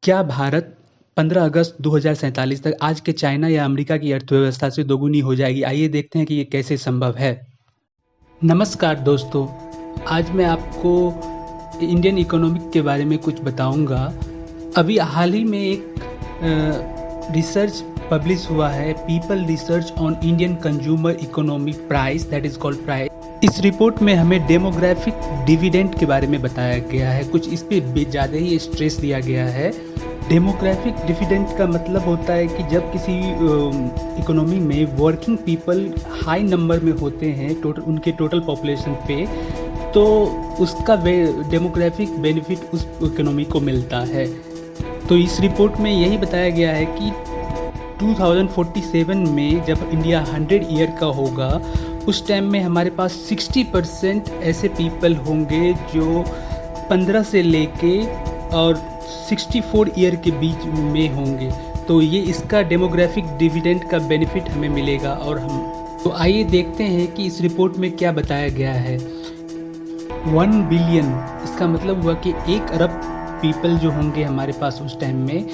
क्या भारत 15 अगस्त 2047 तक आज के चाइना या अमेरिका की अर्थव्यवस्था से दोगुनी हो जाएगी? आइए देखते हैं कि ये कैसे संभव है। नमस्कार दोस्तों, आज मैं आपको इंडियन इकोनॉमिक के बारे में कुछ बताऊंगा। अभी हाल ही में एक रिसर्च पब्लिश हुआ है, people research on Indian consumer economic price, that is called price. इस रिपोर्ट में हमें डेमोग्राफिक डिविडेंड के बारे में बताया गया है, कुछ इस पे ज़्यादा ही स्ट्रेस दिया गया है। डेमोग्राफिक डिविडेंड का मतलब होता है कि जब किसी इकोनॉमी में वर्किंग पीपल हाई नंबर में होते हैं उनके टोटल पॉपुलेशन पे, तो उसका डेमोग्राफिक बेनिफिट उस इकोनॉमी को मिलता है। तो इस रिपोर्ट में यही बताया गया है कि 2047 में जब इंडिया 100 ईयर का होगा, उस टाइम में हमारे पास 60% ऐसे पीपल होंगे जो 15 से लेके और 64 ईयर के बीच में होंगे। तो ये इसका डेमोग्राफिक डिविडेंड का बेनिफिट हमें मिलेगा। और हम तो आइए देखते हैं कि इस रिपोर्ट में क्या बताया गया है। 1 बिलियन, इसका मतलब हुआ कि 1 अरब पीपल जो होंगे हमारे पास उस टाइम में,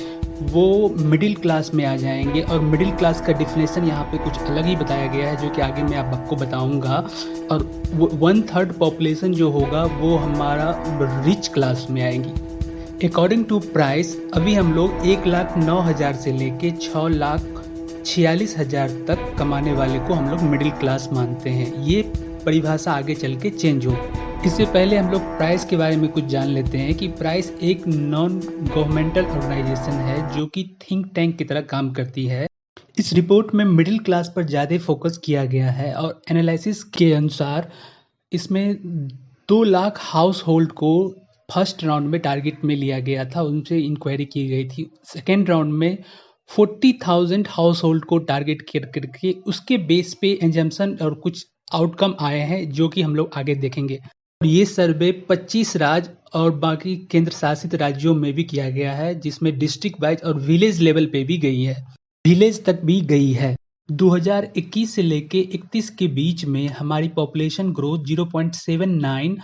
वो मिडिल क्लास में आ जाएंगे। और मिडिल क्लास का डिफिनेशन यहाँ पे कुछ अलग ही बताया गया है, जो कि आगे मैं आपको बताऊंगा। और 1/3 पॉपुलेशन जो होगा वो हमारा रिच क्लास में आएगी। अकॉर्डिंग टू प्राइस, अभी हम लोग 1,09,000 से लेके 6,46,000 तक कमाने वाले को हम लोग मिडिल क्लास मानते हैं। ये परिभाषा आगे चल के चेंज हो। इससे पहले हम लोग प्राइस के बारे में कुछ जान लेते हैं कि प्राइस एक नॉन गवर्नमेंटल ऑर्गेनाइजेशन है जो कि थिंक टैंक की तरह काम करती है। इस रिपोर्ट में मिडिल क्लास पर ज़्यादा फोकस किया गया है और एनालिसिस के अनुसार इसमें 2 लाख हाउस होल्ड को फर्स्ट राउंड में टारगेट में लिया गया था, उनसे इंक्वायरी की गई थी। सेकेंड राउंड में 40,000 हाउस होल्ड को टारगेट करके उसके बेस पे एजम्पशन और कुछ आउटकम आए हैं, जो कि हम लोग आगे देखेंगे। ये सर्वे 25 राज्य और बाकी केंद्र शासित राज्यों में भी किया गया है, जिसमें डिस्ट्रिक्ट वाइज और विलेज लेवल पे भी गई है, विलेज तक भी गई है। 2021 से लेके 31 के बीच में हमारी पॉपुलेशन ग्रोथ 0.79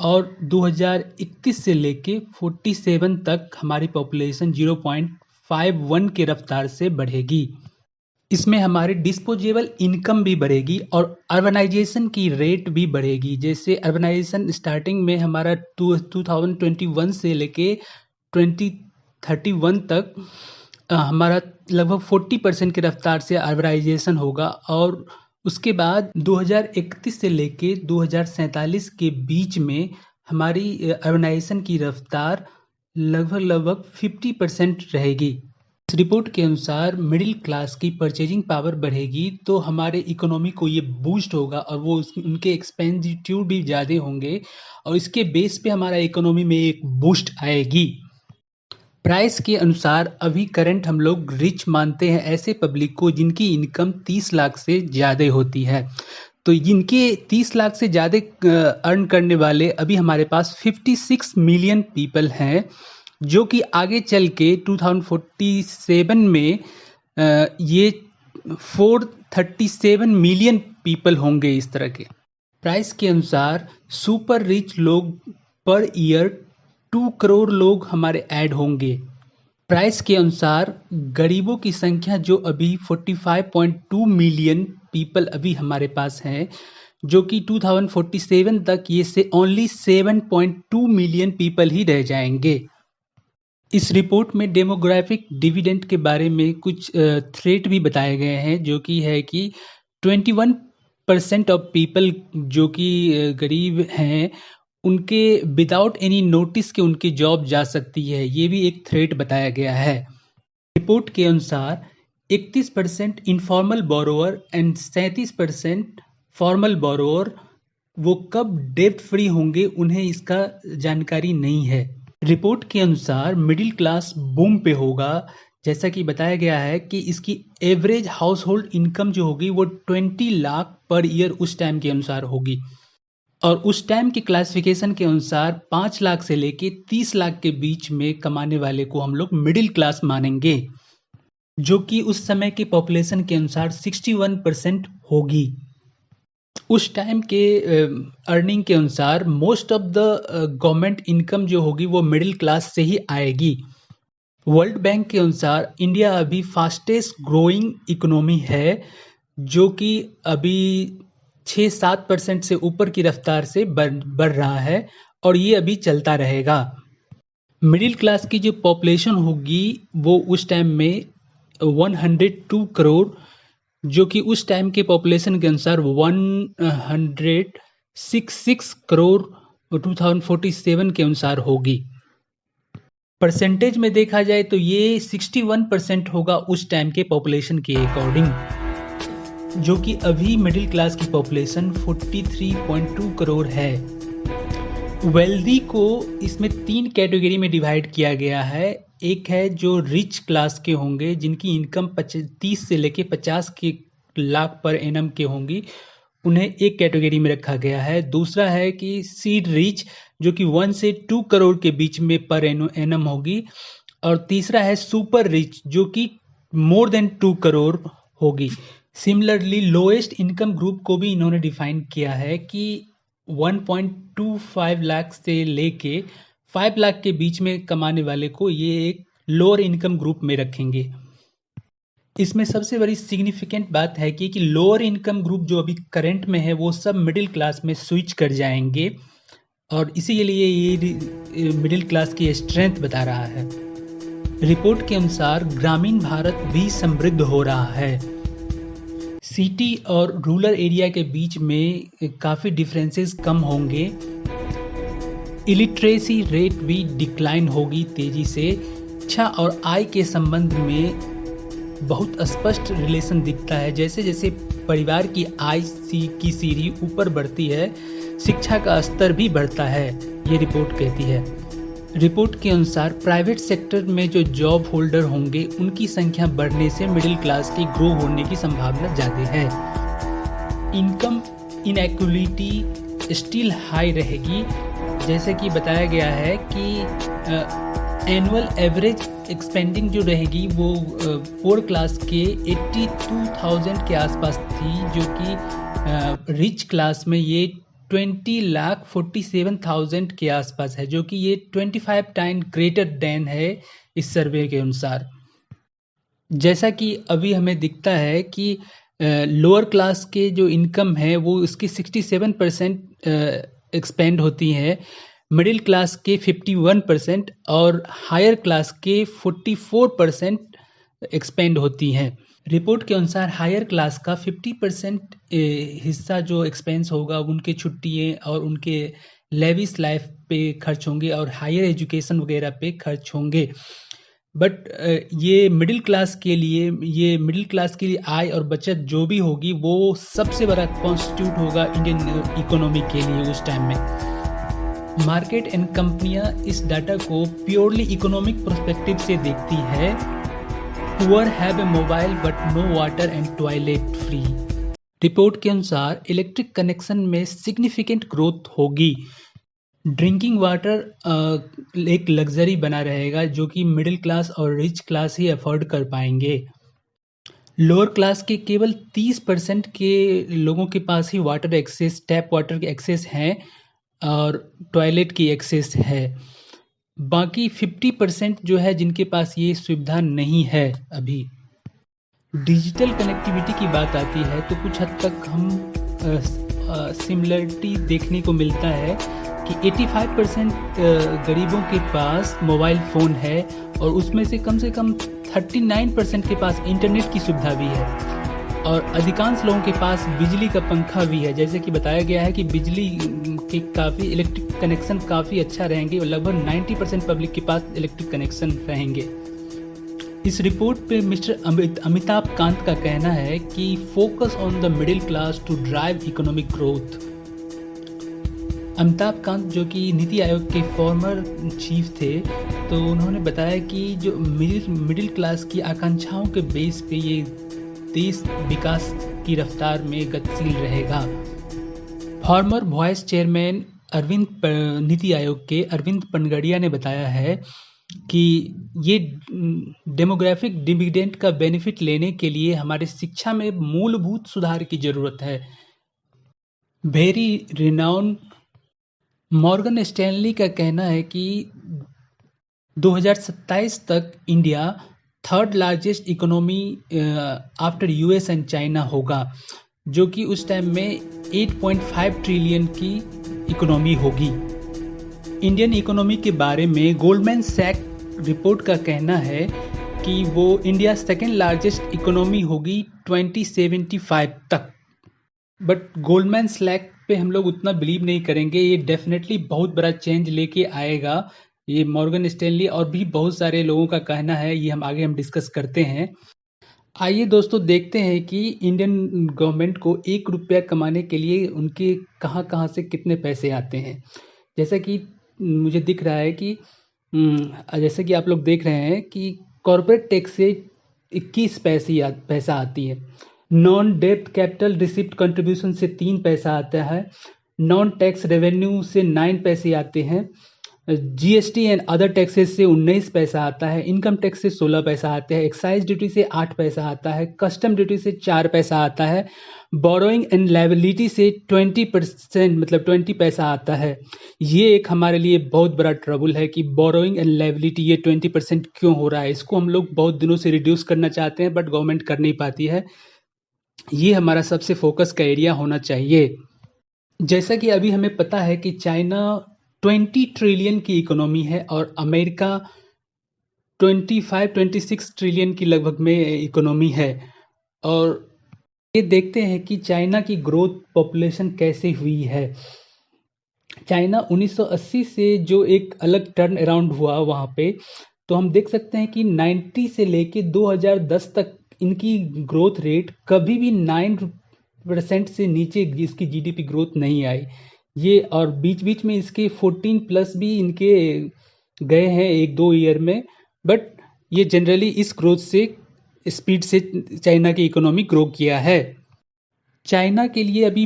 और 2031 से लेके 47 तक हमारी पॉपुलेशन 0.51 के रफ्तार से बढ़ेगी। इसमें हमारी डिस्पोजेबल इनकम भी बढ़ेगी और अर्बनाइजेशन की रेट भी बढ़ेगी। जैसे अर्बनाइजेशन स्टार्टिंग में हमारा 2021 से लेके 2031 तक हमारा लगभग 40% की रफ्तार से अर्बनाइजेशन होगा। और उसके बाद 2031 से लेके 2047 के बीच में हमारी अर्बनाइजेशन की रफ्तार लगभग 50% रहेगी। इस रिपोर्ट के अनुसार मिडिल क्लास की परचेजिंग पावर बढ़ेगी तो हमारे इकोनॉमी को ये बूस्ट होगा और वो उनके एक्सपेंडिचर भी ज़्यादा होंगे और इसके बेस पे हमारा इकोनॉमी में एक बूस्ट आएगी। प्राइस के अनुसार अभी करंट हम लोग रिच मानते हैं ऐसे पब्लिक को जिनकी इनकम 30 लाख से ज़्यादा होती है। तो जिनके 30 लाख से ज़्यादा अर्न करने वाले अभी हमारे पास 56 मिलियन पीपल हैं, जो कि आगे चल के 2047 में ये 437 मिलियन पीपल होंगे इस तरह के। प्राइस के अनुसार सुपर रिच लोग पर ईयर 2 करोड़ लोग हमारे ऐड होंगे। प्राइस के अनुसार गरीबों की संख्या जो अभी 45.2 मिलियन पीपल अभी हमारे पास हैं, जो कि 2047 तक ये से ओनली 7.2 मिलियन पीपल ही रह जाएंगे। इस रिपोर्ट में डेमोग्राफिक डिविडेंड के बारे में कुछ थ्रेट भी बताए गए हैं, जो कि है कि 21% ऑफ पीपल जो कि गरीब हैं, उनके विदाउट एनी नोटिस के उनकी जॉब जा सकती है। ये भी एक थ्रेट बताया गया है। रिपोर्ट के अनुसार 31% informal borrower and 37% formal borrower वो कब डेब्ट फ्री होंगे उन्हें इसका जानकारी नहीं है। रिपोर्ट के अनुसार मिडिल क्लास बूम पे होगा, जैसा कि बताया गया है कि इसकी एवरेज हाउस होल्ड इनकम जो होगी वो 20 लाख पर ईयर उस टाइम के अनुसार होगी। और उस टाइम के क्लासिफिकेशन के अनुसार 5 लाख से लेके 30 लाख के बीच में कमाने वाले को हम लोग मिडिल क्लास मानेंगे, जो कि उस समय के पॉपुलेशन के अनुसार 61% होगी। उस टाइम के अर्निंग के अनुसार most of the government income जो होगी वो मिडिल क्लास से ही आएगी। वर्ल्ड बैंक के अनुसार इंडिया अभी फास्टेस्ट ग्रोइंग इकोनॉमी है, जो कि अभी 6-7% से ऊपर की रफ्तार से बढ़ रहा है और ये अभी चलता रहेगा। मिडिल क्लास की जो पॉपुलेशन होगी वो उस टाइम में 102 करोड़, जो कि उस टाइम के पॉपुलेशन के अनुसार 166 करोड़ 2047 के अनुसार होगी। परसेंटेज में देखा जाए तो ये 61% होगा उस टाइम के पॉपुलेशन के अकॉर्डिंग, जो कि अभी मिडिल क्लास की पॉपुलेशन 43.2 करोड़ है। वेल्दी को इसमें 3 कैटेगरी में डिवाइड किया गया है। एक है जो रिच क्लास के होंगे, जिनकी इनकम 30 से लेके 50 के लाख पर एनम के होंगी, उन्हें एक कैटेगरी में रखा गया है। दूसरा है कि सीड रिच, जो कि 1 से 2 करोड़ के बीच में पर एनम होगी। और तीसरा है सुपर रिच, जो कि मोर देन 2 करोड़ होगी। सिमिलरली लोएस्ट इनकम ग्रुप को भी इन्होंने डिफाइन किया है कि 1.25 लाख से लेके 5 लाख के बीच में कमाने वाले को ये एक लोअर इनकम ग्रुप में रखेंगे। इसमें सबसे बड़ी सिग्निफिकेंट बात है कि लोअर इनकम ग्रुप जो अभी करंट में है वो सब मिडिल क्लास में स्विच कर जाएंगे, और इसीलिए ये मिडिल क्लास की स्ट्रेंथ बता रहा है। रिपोर्ट के अनुसार ग्रामीण भारत भी समृद्ध हो रहा है। सिटी और रूरल एरिया के बीच में काफ़ी डिफरेंसेस कम होंगे। इलिटरेसी रेट भी डिक्लाइन होगी तेज़ी से। शिक्षा और आय के संबंध में बहुत स्पष्ट रिलेशन दिखता है। जैसे जैसे परिवार की आय की सीढ़ी ऊपर बढ़ती है, शिक्षा का स्तर भी बढ़ता है, ये रिपोर्ट कहती है। रिपोर्ट के अनुसार प्राइवेट सेक्टर में जो जॉब होल्डर होंगे उनकी संख्या बढ़ने से मिडिल क्लास की ग्रो होने की संभावना ज़्यादा है। इनकम इनइक्वालिटी स्टिल हाई रहेगी। जैसे कि बताया गया है कि एनुअल एवरेज एक्सपेंडिंग जो रहेगी वो पुअर क्लास के 82,000 के आसपास थी, जो कि रिच क्लास में ये 20,47,000 के आसपास है, जो कि ये 25 टाइम ग्रेटर देन है इस सर्वे के अनुसार। जैसा कि अभी हमें दिखता है कि लोअर क्लास के जो इनकम है वो उसकी 67% एक्सपेंड होती है, मिडिल क्लास के 51% और हायर क्लास के 44% एक्सपेंड होती हैं। रिपोर्ट के अनुसार हायर क्लास का 50% हिस्सा जो एक्सपेंस होगा उनके छुट्टियाँ और उनके लेविस लाइफ पे खर्च होंगे और हायर एजुकेशन वगैरह पे खर्च होंगे। बट ये मिडिल क्लास के लिए आय और बचत जो भी होगी वो सबसे बड़ा कॉन्स्टिट्यूट होगा इंडियन इकोनॉमी के लिए उस टाइम में। मार्केट एंड कंपनियां इस डाटा को प्योरली इकोनॉमिक पर्सपेक्टिव से देखती है। Poor have a mobile but no water and toilet free. Report के अनुसार इलेक्ट्रिक कनेक्शन में सिग्निफिकेंट ग्रोथ होगी। ड्रिंकिंग वाटर एक लग्जरी बना रहेगा, जो कि मिडिल क्लास और रिच क्लास ही अफोर्ड कर पाएंगे। लोअर क्लास के केवल 30% के लोगों के पास ही वाटर एक्सेस, टैप वाटर के एक्सेस हैं और टॉयलेट की एक्सेस है। बाकी 50% जो है जिनके पास ये सुविधा नहीं है अभी। डिजिटल कनेक्टिविटी की बात आती है तो कुछ हद तक हम सिमिलरिटी देखने को मिलता है कि 85% गरीबों के पास मोबाइल फ़ोन है और उसमें से कम 39% के पास इंटरनेट की सुविधा भी है और अधिकांश लोगों के पास बिजली का पंखा भी है। जैसे कि बताया गया है कि बिजली के काफ़ी इलेक्ट्रिक कनेक्शन काफ़ी अच्छा रहेंगे और लगभग 90% पब्लिक के पास इलेक्ट्रिक कनेक्शन रहेंगे। इस रिपोर्ट पे मिस्टर अमिताभ कांत का कहना है कि focus on the middle class to drive economic growth. Amitabh Kant जो कि नीति आयोग के फॉर्मर चीफ थे, तो उन्होंने बताया कि जो मिडिल क्लास की आकांक्षाओं के बेस पे ये देश विकास की रफ्तार में गतिशील रहेगा। Farmer vice chairman NITI Aayog के अरविंद पनगड़िया ने बताया है कि ये डेमोग्राफिक डिविडेंड का बेनिफिट लेने के लिए हमारे शिक्षा में मूलभूत सुधार की जरूरत है। वेरी रिनाउंड मॉर्गन स्टैनली का कहना है कि 2027 तक India third largest economy after US and China होगा, जो कि उस टाइम में 8.5 ट्रिलियन की इकोनॉमी होगी। इंडियन इकोनॉमी के बारे में गोल्डमैन सैक रिपोर्ट का कहना है कि वो इंडिया सेकेंड लार्जेस्ट इकोनॉमी होगी 2075 तक। बट गोल्डमैन स्लैक पे हम लोग उतना बिलीव नहीं करेंगे, ये डेफिनेटली बहुत बड़ा चेंज लेके आएगा। ये मॉर्गन स्टैनली और भी बहुत सारे लोगों का कहना है, ये हम डिस्कस करते हैं। आइए दोस्तों देखते हैं कि इंडियन गवर्नमेंट को 1 रुपया कमाने के लिए उनके कहाँ कहाँ से कितने पैसे आते हैं। जैसा कि मुझे दिख रहा है कि जैसे कि आप लोग देख रहे हैं कि कॉर्पोरेट टैक्स से 21 पैसा आती है, नॉन डेब्ट कैपिटल रिसिप्ट कंट्रीब्यूशन से 3 पैसा आता है, नॉन टैक्स रेवेन्यू से 9 पैसे आते हैं, जीएसटी एंड अदर टैक्सेस से 19 पैसा आता है, इनकम टैक्स से 16 पैसा आता है, एक्साइज ड्यूटी से 8 पैसा आता है, कस्टम ड्यूटी से 4 पैसा आता है, बोरोइंग एंड लायबिलिटी से 20% मतलब 20 पैसा आता है। ये एक हमारे लिए बहुत बड़ा ट्रबल है कि बोरोइंग एंड लायबिलिटी ये 20% क्यों हो रहा है। इसको हम लोग बहुत दिनों से रिड्यूस करना चाहते हैं बट गवर्नमेंट कर नहीं पाती है। ये हमारा सबसे फोकस का एरिया होना चाहिए। जैसा कि अभी हमें पता है कि चाइना 20 ट्रिलियन की इकोनॉमी है और अमेरिका 25-26 ट्रिलियन की लगभग में इकोनॉमी है। और ये देखते हैं कि चाइना की ग्रोथ पॉपुलेशन कैसे हुई है। चाइना 1980 से जो एक अलग टर्न अराउंड हुआ वहाँ पे, तो हम देख सकते हैं कि 90 से लेके 2010 तक इनकी ग्रोथ रेट कभी भी 9% से नीचे इसकी जीडीपी ग्रोथ नहीं आई। ये और बीच बीच में इसके 14 प्लस भी इनके गए हैं 1-2 ईयर में, बट ये जनरली इस ग्रोथ से स्पीड से चाइना की इकोनॉमी ग्रो किया है। चाइना के लिए अभी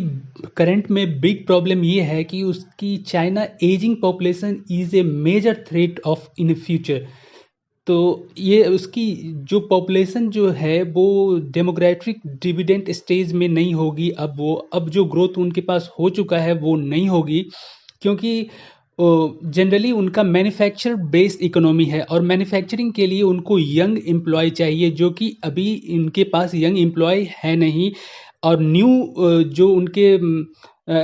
करंट में बिग प्रॉब्लम ये है कि उसकी China ageing population is a major threat of in future. तो ये उसकी जो पॉपुलेशन जो है वो डेमोग्राफिक डिविडेंड स्टेज में नहीं होगी। अब जो ग्रोथ उनके पास हो चुका है वो नहीं होगी, क्योंकि जनरली उनका मैन्युफैक्चर बेस्ड इकोनॉमी है और मैन्युफैक्चरिंग के लिए उनको यंग एम्प्लॉय चाहिए, जो कि अभी इनके पास यंग एम्प्लॉय है नहीं। और जो उनके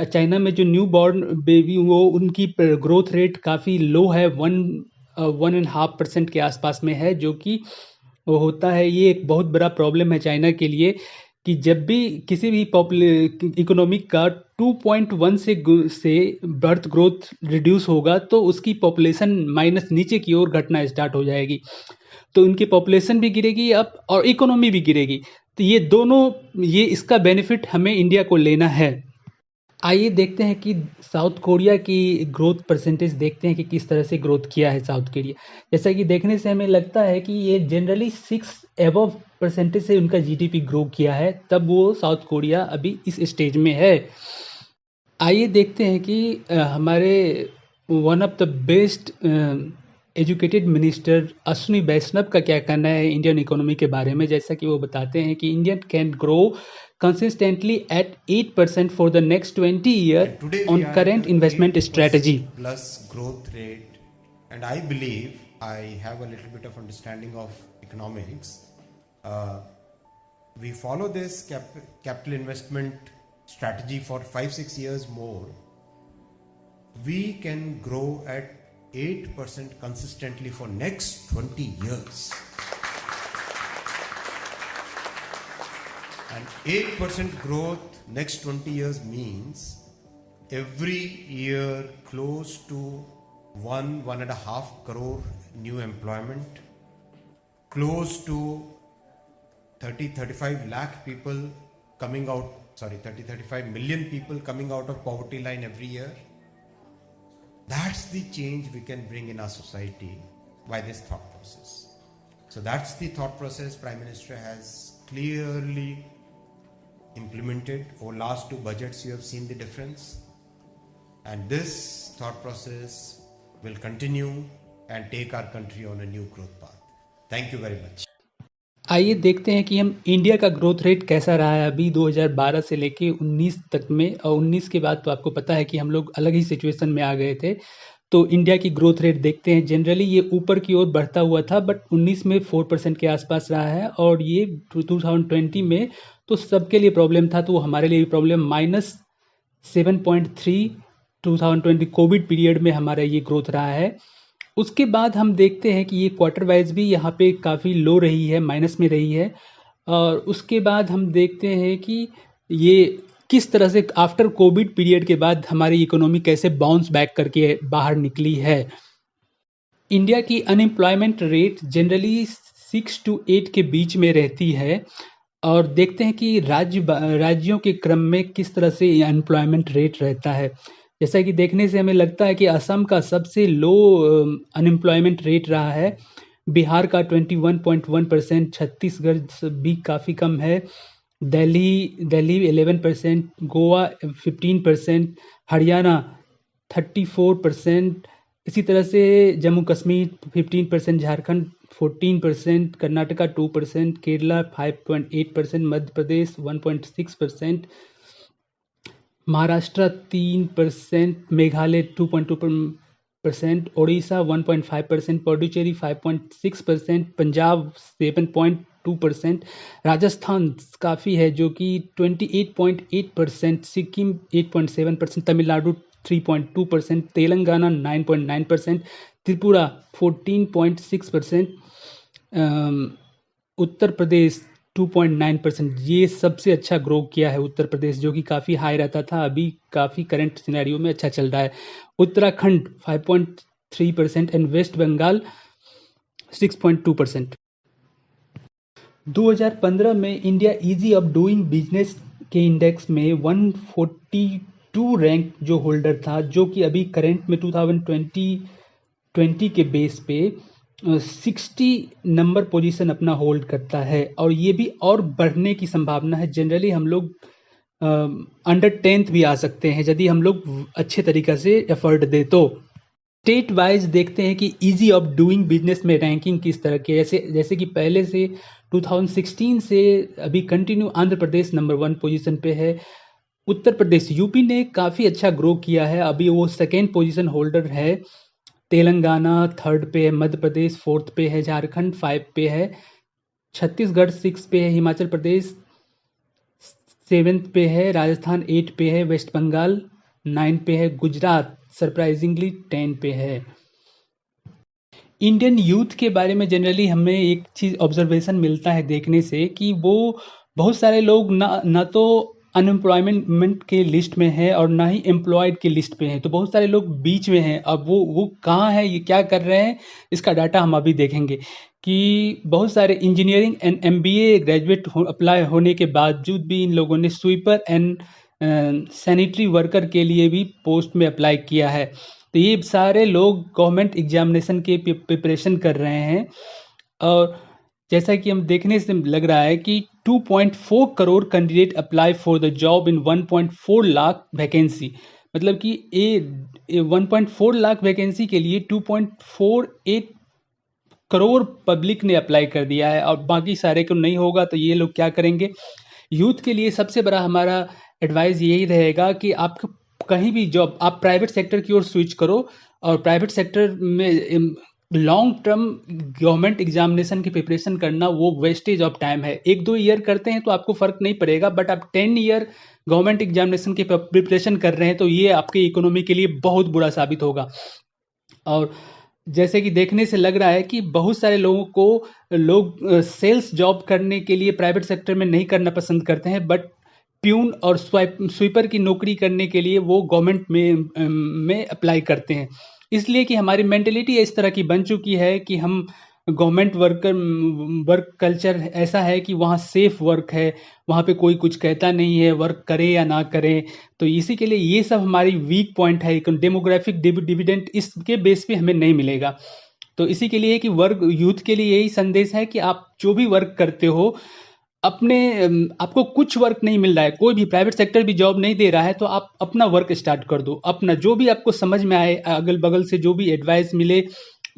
चाइना में जो न्यू बॉर्न बेबी वो उनकी ग्रोथ रेट काफ़ी लो है, 1.5% के आसपास में है, जो कि वो होता है। ये एक बहुत बड़ा प्रॉब्लम है चाइना के लिए कि जब भी किसी भी इकोनॉमिक का 2.1 से बर्थ ग्रोथ रिड्यूस होगा तो उसकी पॉपुलेशन माइनस नीचे की ओर घटना स्टार्ट हो जाएगी। तो उनकी पॉपुलेशन भी गिरेगी अब और इकोनॉमी भी गिरेगी। तो ये इसका बेनिफिट हमें इंडिया को लेना है। आइए देखते हैं कि साउथ कोरिया की ग्रोथ परसेंटेज देखते हैं कि किस तरह से ग्रोथ किया है साउथ कोरिया। जैसा कि देखने से हमें लगता है कि ये जनरली 6 एबव परसेंटेज से उनका जीडीपी ग्रो किया है, तब वो साउथ कोरिया अभी इस स्टेज में है। आइए देखते हैं कि हमारे one of the best educated minister Ashwini Vaishnaw का क्या कहना है इंडियन इकोनॉमी के बारे में। जैसा कि वो बताते हैं कि Indian can grow consistently at 8% for the next 20 years on current investment strategy. Plus growth rate, and I believe I have a little bit of understanding of economics. We follow this capital investment strategy for 5-6 years more. We can grow at 8% consistently for next 20 years. And 8% growth next 20 years means every year close to 1.5 crore new employment, close to 35 lakh people coming out, 35 million people coming out of poverty line every year. That's the change we can bring in our society by this thought process. So that's the thought process Prime Minister has clearly implemented. Over last 2 budgets you have seen the difference, and this thought process will continue and take our country on a new growth path. Thank you very much. आइए देखते हैं कि हम India का growth rate कैसा रहा है अभी 2012 से लेके 19 तक में। और 19 के बाद तो आपको पता है कि हम लोग अलग ही सिचुएशन में आ गए थे। तो इंडिया की ग्रोथ रेट देखते हैं, जनरली ये ऊपर की ओर बढ़ता हुआ था, बट 19 में 4% के आसपास रहा है, और ये 2020 में तो सबके लिए प्रॉब्लम था, तो हमारे लिए भी प्रॉब्लम, -7.3 2020 कोविड पीरियड में हमारा ये ग्रोथ रहा है। उसके बाद हम देखते हैं कि ये क्वार्टर वाइज भी यहाँ पे काफ़ी लो रही है, माइनस में रही है। और उसके बाद हम देखते हैं कि ये किस तरह से आफ्टर कोविड पीरियड के बाद हमारी इकोनॉमी कैसे बाउंस बैक करके बाहर निकली है। इंडिया की अनएम्प्लॉयमेंट रेट जनरली 6 to 8 के बीच में रहती है, और देखते हैं कि राज्यों के क्रम में किस तरह से अनएम्प्लॉयमेंट रेट रहता है। जैसा कि देखने से हमें लगता है कि असम का सबसे लो अनएम्प्लॉयमेंट रेट रहा है, बिहार का 21.1%, छत्तीसगढ़ भी काफ़ी कम है, दिल्ली 11%, गोवा 15%, हरियाणा 34%, इसी तरह से जम्मू कश्मीर 15%, झारखंड 14%, कर्नाटका 2%, केरला 5.8%, मध्य प्रदेश 1.6%, महाराष्ट्र 3%, मेघालय 2.2%, ओडिशा 1.5%, पुडुचेरी 5.6%, पंजाब 7.2%, राजस्थान काफ़ी है जो कि 28.8%, सिक्किम 8.7%, तमिलनाडु 3.2%, तेलंगाना 9.9%, त्रिपुरा 14.6%, उत्तर प्रदेश 2.9%। ये सबसे अच्छा ग्रो किया है उत्तर प्रदेश, जो कि काफ़ी हाई रहता था, अभी काफ़ी करंट सिनेरियो में अच्छा चल रहा है। Uttarakhand 5.3% and waste Bengal 6.2%। 2015 में India easy of doing business के इंडेक्स में 142 रैंक जो होल्डर था, जो कि अभी करंट में 2020 के बेस पे 60 नंबर पोजीशन अपना होल्ड करता है, और ये भी और बढ़ने की संभावना है। जनरली हम लोग अंडर 10th भी आ सकते हैं यदि हम लोग अच्छे तरीक़े से एफर्ट दे तो। स्टेट वाइज देखते हैं कि इजी ऑफ डूइंग बिजनेस में रैंकिंग किस तरह के, जैसे कि पहले से 2016 से अभी continue Andhra Pradesh number 1 position पे है, उत्तर प्रदेश यूपी ने काफ़ी अच्छा ग्रो किया है, अभी वो सेकेंड पोजीशन होल्डर है, तेलंगाना 3rd पे है, मध्य प्रदेश 4th पे है, झारखंड 5 पे है, छत्तीसगढ़ 6 पे है, हिमाचल प्रदेश 7th पे है, राजस्थान 8 पे है, वेस्ट बंगाल 9 पे है, गुजरात सरप्राइजिंगली 10 पे है। इंडियन यूथ के बारे में जनरली हमें एक चीज़ ऑब्जर्वेशन मिलता है देखने से कि वो बहुत सारे लोग ना तो अनएम्प्लॉयमेंट के लिस्ट में है और ना ही एम्प्लॉयड के लिस्ट पे हैं, तो बहुत सारे लोग बीच में हैं। अब वो कहाँ है, ये क्या कर रहे हैं, इसका डाटा हम अभी देखेंगे कि बहुत सारे engineering and MBA graduate apply होने के बावजूद भी इन लोगों ने स्वीपर एंड सैनिटरी वर्कर के लिए भी पोस्ट में अप्लाई किया है। तो ये सारे लोग गवर्नमेंट एग्जामिनेशन के प्रिपरेशन कर रहे हैं, और जैसा कि हम देखने से लग रहा है कि 2.4 crore candidate apply for the job in 1.4 lakh vacancy, मतलब कि 1.4 लाख वैकेंसी के लिए 2.48 करोड़ पब्लिक ने अप्लाई कर दिया है, और बाकी सारे को नहीं होगा तो ये लोग क्या करेंगे। यूथ के लिए सबसे बड़ा हमारा एडवाइस यही रहेगा कि आप कहीं भी जॉब, आप प्राइवेट सेक्टर की ओर स्विच करो, और प्राइवेट सेक्टर में लॉन्ग टर्म गवर्नमेंट एग्जामिनेशन की प्रिपरेशन करना वो वेस्टेज ऑफ टाइम है। 1-2 ईयर करते हैं तो आपको फर्क नहीं पड़ेगा, बट आप 10 ईयर गवर्नमेंट एग्जामिनेशन की प्रिपरेशन कर रहे हैं तो ये आपके इकोनॉमी के लिए बहुत बुरा साबित होगा। और जैसे कि देखने से लग रहा है कि बहुत सारे लोगों को सेल्स जॉब करने के लिए प्राइवेट सेक्टर में नहीं करना पसंद करते हैं, बट प्यून और स्वीपर की नौकरी करने के लिए वो गवर्नमेंट में अप्लाई करते हैं, इसलिए कि हमारी मेंटेलिटी इस तरह की बन चुकी है कि हम गवर्नमेंट वर्क कल्चर ऐसा है कि वहाँ सेफ वर्क है, वहाँ पे कोई कुछ कहता नहीं है, वर्क करे या ना करे। तो इसी के लिए ये सब हमारी वीक पॉइंट है, डेमोग्राफिक डिविडेंड इसके बेस पे हमें नहीं मिलेगा। तो इसी के लिए कि वर्क यूथ के लिए यही संदेश है कि आप जो भी वर्क करते हो, आपको कुछ वर्क नहीं मिल रहा है, कोई भी प्राइवेट सेक्टर भी जॉब नहीं दे रहा है, तो आप अपना वर्क स्टार्ट कर दो, अपना जो भी आपको समझ में आए, अगल बगल से जो भी एडवाइस मिले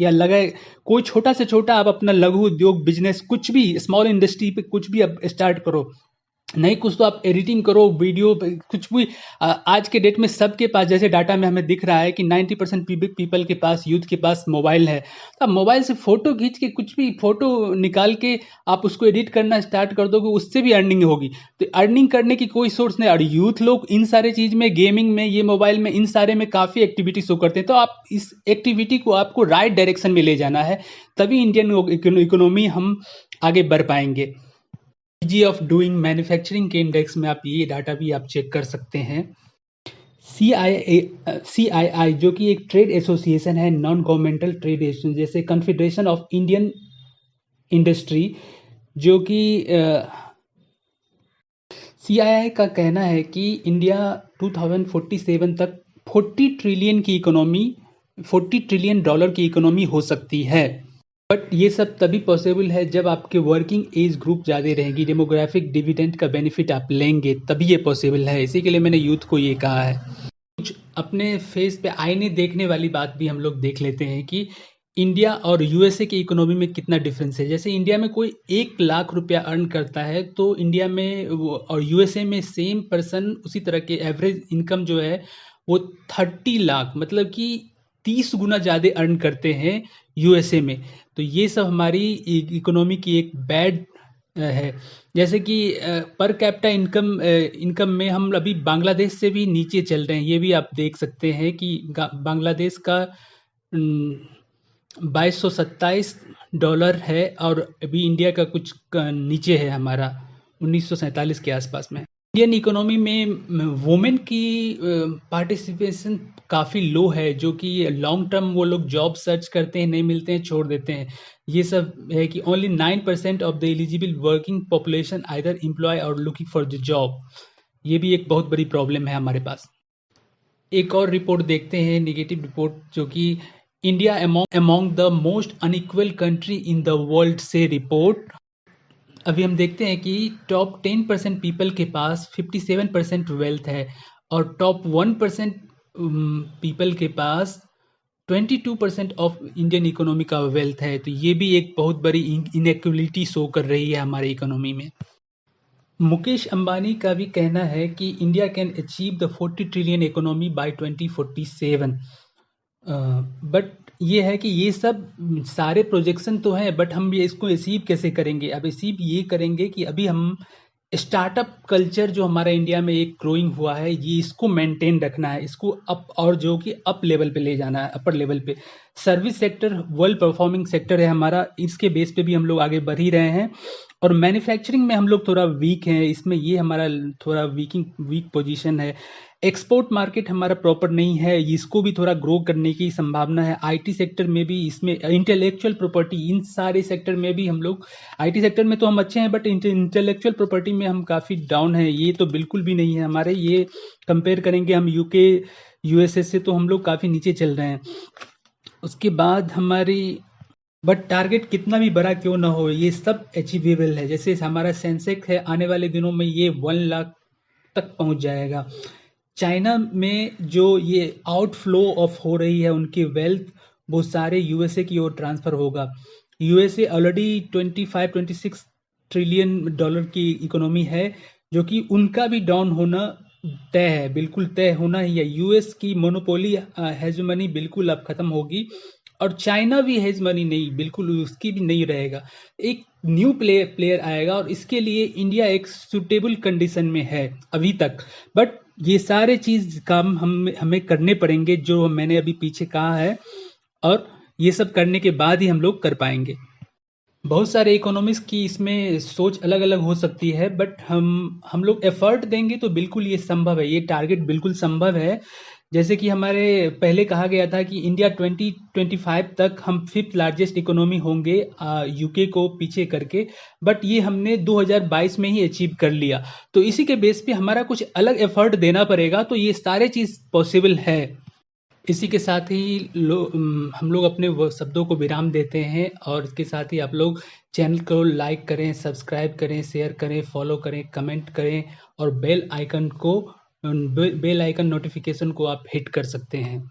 या लगे, कोई छोटा से छोटा आप अपना लघु उद्योग बिजनेस कुछ भी स्मॉल इंडस्ट्री पे कुछ भी आप स्टार्ट करो। नहीं कुछ तो आप एडिटिंग करो वीडियो कुछ भी। आज के डेट में सबके पास, जैसे डाटा में हमें दिख रहा है कि 90% पीपल के पास, यूथ के पास मोबाइल है। तो आप मोबाइल से फोटो खींच के, कुछ भी फोटो निकाल के आप उसको एडिट करना स्टार्ट कर दोगे, उससे भी अर्निंग होगी। तो अर्निंग करने की कोई सोर्स नहीं। और यूथ लोग इन सारे चीज में, गेमिंग में, ये मोबाइल में, इन सारे में काफी एक्टिविटी शो करते हैं। तो आप इस एक्टिविटी को आपको राइट डायरेक्शन में ले जाना है, तभी इंडियन इकोनॉमी हम आगे बढ़ पाएंगे। जी ऑफ डूइंग मैन्युफैक्चरिंग के इंडेक्स में आप ये डाटा भी आप चेक कर सकते हैं। CII जो कि एक ट्रेड एसोसिएशन है, नॉन गवर्नमेंटल ट्रेड एसोसिएशन, जैसे कन्फेडरेशन ऑफ इंडियन इंडस्ट्री, जो कि CII का कहना है कि इंडिया 2047 तक 40 ट्रिलियन की इकोनॉमी, $40 ट्रिलियन की इकोनॉमी हो सकती है। बट ये सब तभी पॉसिबल है जब आपके वर्किंग एज ग्रुप ज़्यादा रहेगी, डेमोग्राफिक डिविडेंड का बेनिफिट आप लेंगे, तभी ये पॉसिबल है। इसी के लिए मैंने यूथ को ये कहा है। कुछ अपने फेस पे आईने देखने वाली बात भी हम लोग देख लेते हैं कि इंडिया और यूएसए की इकोनॉमी में कितना डिफरेंस है। जैसे इंडिया में कोई 1 लाख रुपया अर्न करता है, तो इंडिया में और यूएसए में सेम पर्सन उसी तरह के एवरेज इनकम जो है वो 30 लाख, मतलब कि 30 गुना ज़्यादा अर्न करते हैं यूएसए में। तो ये सब हमारी इकोनॉमी की एक बैड है। जैसे कि पर कैपिटा इनकम में हम अभी बांग्लादेश से भी नीचे चल रहे हैं। ये भी आप देख सकते हैं कि बांग्लादेश का $2227 है, और अभी इंडिया का कुछ नीचे है, हमारा 1947 के आसपास में। इंडियन इकोनॉमी में वुमेन की पार्टिसिपेशन काफ़ी लो है, जो कि लॉन्ग टर्म वो लोग जॉब सर्च करते हैं, नहीं मिलते हैं, छोड़ देते हैं। ये सब है कि only 9% of the eligible working population either employ और लुकिंग फॉर द जॉब। ये भी एक बहुत बड़ी प्रॉब्लम है हमारे पास। एक और रिपोर्ट देखते हैं, नेगेटिव रिपोर्ट, जो कि India among the most unequal country in the world से रिपोर्ट। अभी हम देखते हैं कि टॉप 10% पीपल के पास 57% वेल्थ है, और टॉप 1% पीपल के पास 22% ऑफ इंडियन इकोनॉमी का वेल्थ है। तो ये भी एक बहुत बड़ी इनइक्वलिटी शो कर रही है हमारी इकोनॉमी में। मुकेश अंबानी का भी कहना है कि India can achieve the 40 trillion economy bye 2047। But ये है कि ये सब सारे प्रोजेक्शन तो हैं, बट हम ये इसको अचीव कैसे करेंगे? अब अचीव ये करेंगे कि अभी हम स्टार्टअप कल्चर जो हमारा इंडिया में एक ग्रोइंग हुआ है, ये इसको मेंटेन रखना है, इसको अप, और जो कि अप लेवल पे ले जाना है, अपर लेवल पे। Service sector well performing sector है हमारा, इसके बेस पे भी हम लोग आगे बढ़ ही रहे हैं। और मैन्युफैक्चरिंग में हम लोग थोड़ा वीक हैं, इसमें ये हमारा थोड़ा वीक पोजीशन है। एक्सपोर्ट मार्केट हमारा प्रॉपर नहीं है, इसको भी थोड़ा ग्रो करने की संभावना है। आईटी सेक्टर में भी, इसमें इंटेलेक्चुअल प्रॉपर्टी, इन सारे सेक्टर में भी हम लोग, आईटी सेक्टर में तो हम अच्छे हैं, बट इंटेलेक्चुअल प्रॉपर्टी में हम काफ़ी डाउन है। ये तो बिल्कुल भी नहीं है हमारे, ये कंपेयर करेंगे हम यूके यूएसए से, तो हम लोग काफ़ी नीचे चल रहे हैं। उसके बाद हमारी, बट टारगेट कितना भी बड़ा क्यों ना हो, ये सब अचीवेबल है। जैसे हमारा सेंसेक्स है, आने वाले दिनों में ये 1 लाख तक पहुंच जाएगा। चाइना में जो ये आउटफ्लो ऑफ हो रही है उनकी वेल्थ, वो सारे यूएसए की ओर ट्रांसफर होगा। यूएसए ऑलरेडी 25-26 ट्रिलियन डॉलर की इकोनॉमी है, जो कि उनका भी डाउन होना तय है, बिल्कुल तय होना ही है। यूएस की मोनोपोली हेजमनी बिल्कुल अब खत्म होगी, और चाइना भी हेजमनी नहीं, बिल्कुल उसकी भी नहीं रहेगा। एक न्यू प्लेयर आएगा, और इसके लिए इंडिया एक सुटेबल कंडीशन में है अभी तक। बट ये सारे चीज काम हमें करने पड़ेंगे, जो मैंने अभी पीछे कहा है, और ये सब करने के बाद ही हम लोग कर पाएंगे। बहुत सारे इकोनॉमिक्स की इसमें सोच अलग अलग हो सकती है, बट हम लोग एफर्ट देंगे तो बिल्कुल ये संभव है, ये टारगेट बिल्कुल संभव है। जैसे कि हमारे पहले कहा गया था कि इंडिया 2025 तक हम 5th लार्जेस्ट इकोनॉमी होंगे, यूके को पीछे करके, बट ये हमने 2022 में ही अचीव कर लिया। तो इसी के बेस पे हमारा कुछ अलग एफर्ट देना पड़ेगा, तो ये सारे चीज़ पॉसिबल है। इसी के साथ ही हम लोग अपने शब्दों को विराम देते हैं, और इसके साथ ही आप लोग चैनल को लाइक करें, सब्सक्राइब करें, शेयर करें, फॉलो करें, कमेंट करें, और बेल आइकन नोटिफिकेशन को आप हिट कर सकते हैं।